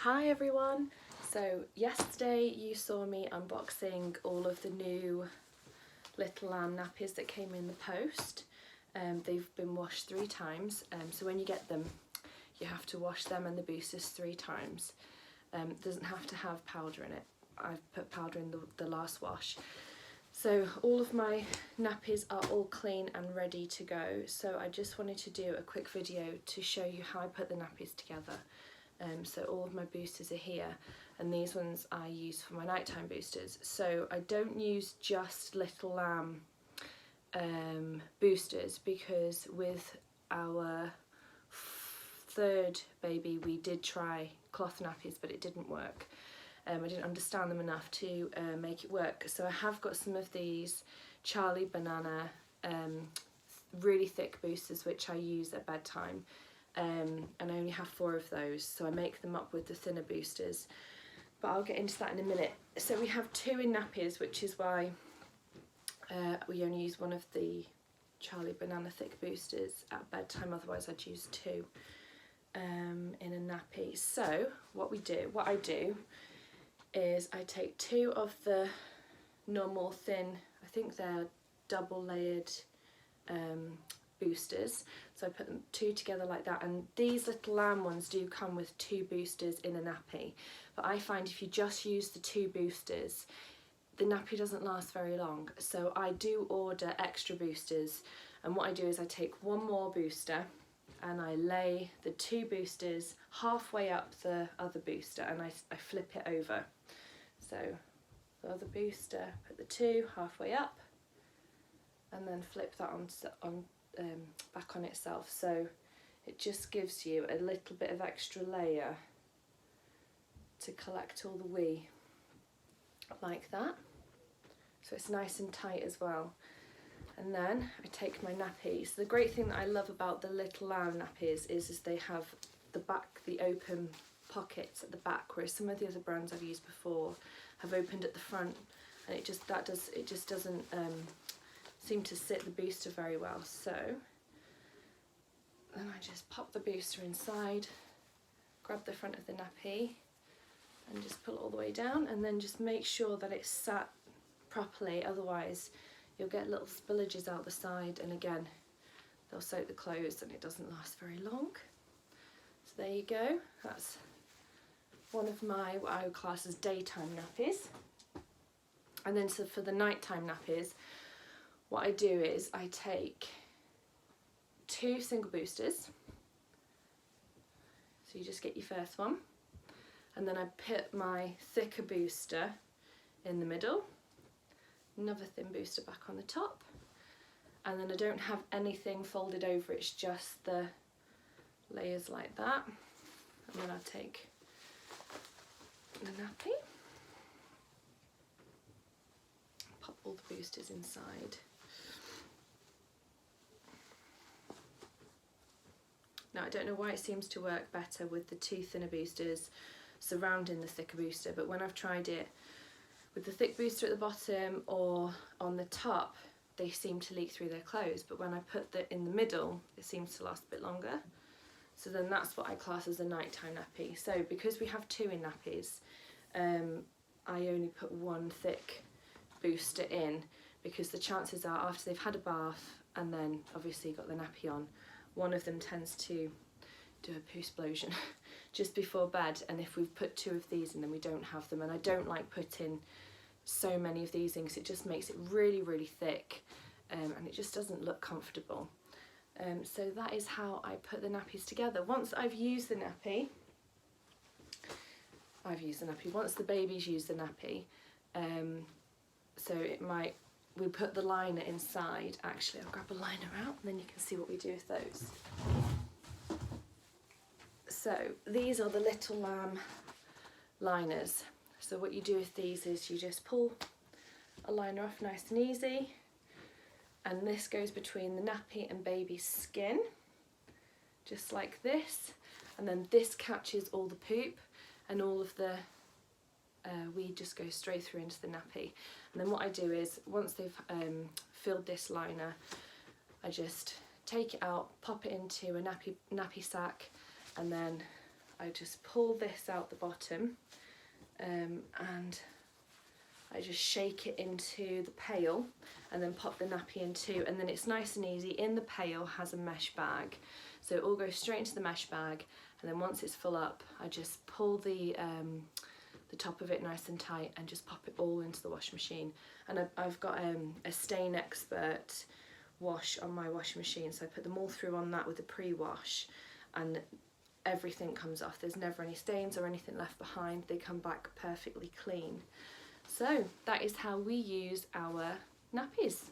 Hi everyone! So yesterday you saw me unboxing all of the new Little Lamb nappies that came in the post. They've been washed 3 times, so when you get them you have to wash them and the boosters 3 times. It doesn't have to have powder in it. I've put powder in the last wash. So all of my nappies are all clean and ready to go, so I just wanted to do a quick video to show you how I put the nappies together. So all of my boosters are here, and these ones I use for my nighttime boosters. So I don't use just Little Lamb boosters, because with our 3rd baby we did try cloth nappies but it didn't work. I didn't understand them enough to make it work. So I have got some of these Charlie Banana really thick boosters which I use at bedtime. And I only have 4 of those, so I make them up with the thinner boosters, but I'll get into that in a minute. So we have 2 in nappies, which is why we only use one of the Charlie Banana thick boosters at bedtime, otherwise I'd use 2 in a nappy. So what I do is I take 2 of the normal thin, I think they're double layered boosters, so I put them 2 together like that, and these Little Lamb ones do come with 2 boosters in a nappy, but I find if you just use the 2 boosters the nappy doesn't last very long, so I do order extra boosters. And what I do is I take 1 more booster and I lay the 2 boosters halfway up the other booster, and I flip it over. So the other booster, put the 2 halfway up and then flip that on back on itself, so it just gives you a little bit of extra layer to collect all the wee, like that, so it's nice and tight as well. And then I take my nappies. The great thing that I love about the Little Lamb nappies is they have the open pockets at the back, whereas some of the other brands I've used before have opened at the front, and it just doesn't seem to sit the booster very well. So then I just pop the booster inside, grab the front of the nappy and just pull it all the way down, and then just make sure that it's sat properly, otherwise you'll get little spillages out the side, and again they'll soak the clothes and it doesn't last very long. So there you go, that's one of my what I would class as daytime nappies. And then so for the nighttime nappies, what I do is I take 2 single boosters, so you just get your first one, and then I put my thicker booster in the middle, another thin booster back on the top, and then I don't have anything folded over, it's just the layers like that. And then I take the nappy, pop all the boosters inside. Now I don't know why it seems to work better with the 2 thinner boosters surrounding the thicker booster, but when I've tried it with the thick booster at the bottom or on the top, they seem to leak through their clothes, but when I put that in the middle it seems to last a bit longer. So then that's what I class as a nighttime nappy. So because we have 2 in nappies, I only put 1 thick booster in, because the chances are after they've had a bath and then obviously got the nappy on, one of them tends to do a poo explosion just before bed, and if we've put 2 of these in then we don't have them. And I don't like putting so many of these in because it just makes it really thick, and it just doesn't look comfortable. So that is how I put the nappies together. Once I've used the nappy, once the babies use the nappy, so we put the liner inside. Actually, I'll grab a liner out and then you can see what we do with those. So these are the Little Lamb liners. So what you do with these is you just pull a liner off nice and easy, and this goes between the nappy and baby's skin, just like this, and then this catches all the poop, and all of the we just go straight through into the nappy. And then what I do is, once they've filled this liner, I just take it out, pop it into a nappy sack, and then I just pull this out the bottom and I just shake it into the pail and then pop the nappy in too, and then it's nice and easy. In the pail has a mesh bag, so it all goes straight into the mesh bag, and then once it's full up I just pull the top of it nice and tight and just pop it all into the washing machine. And I've got a Stain Expert wash on my washing machine, so I put them all through on that with a pre-wash, and everything comes off. There's never any stains or anything left behind. They come back perfectly clean. So that is how we use our nappies.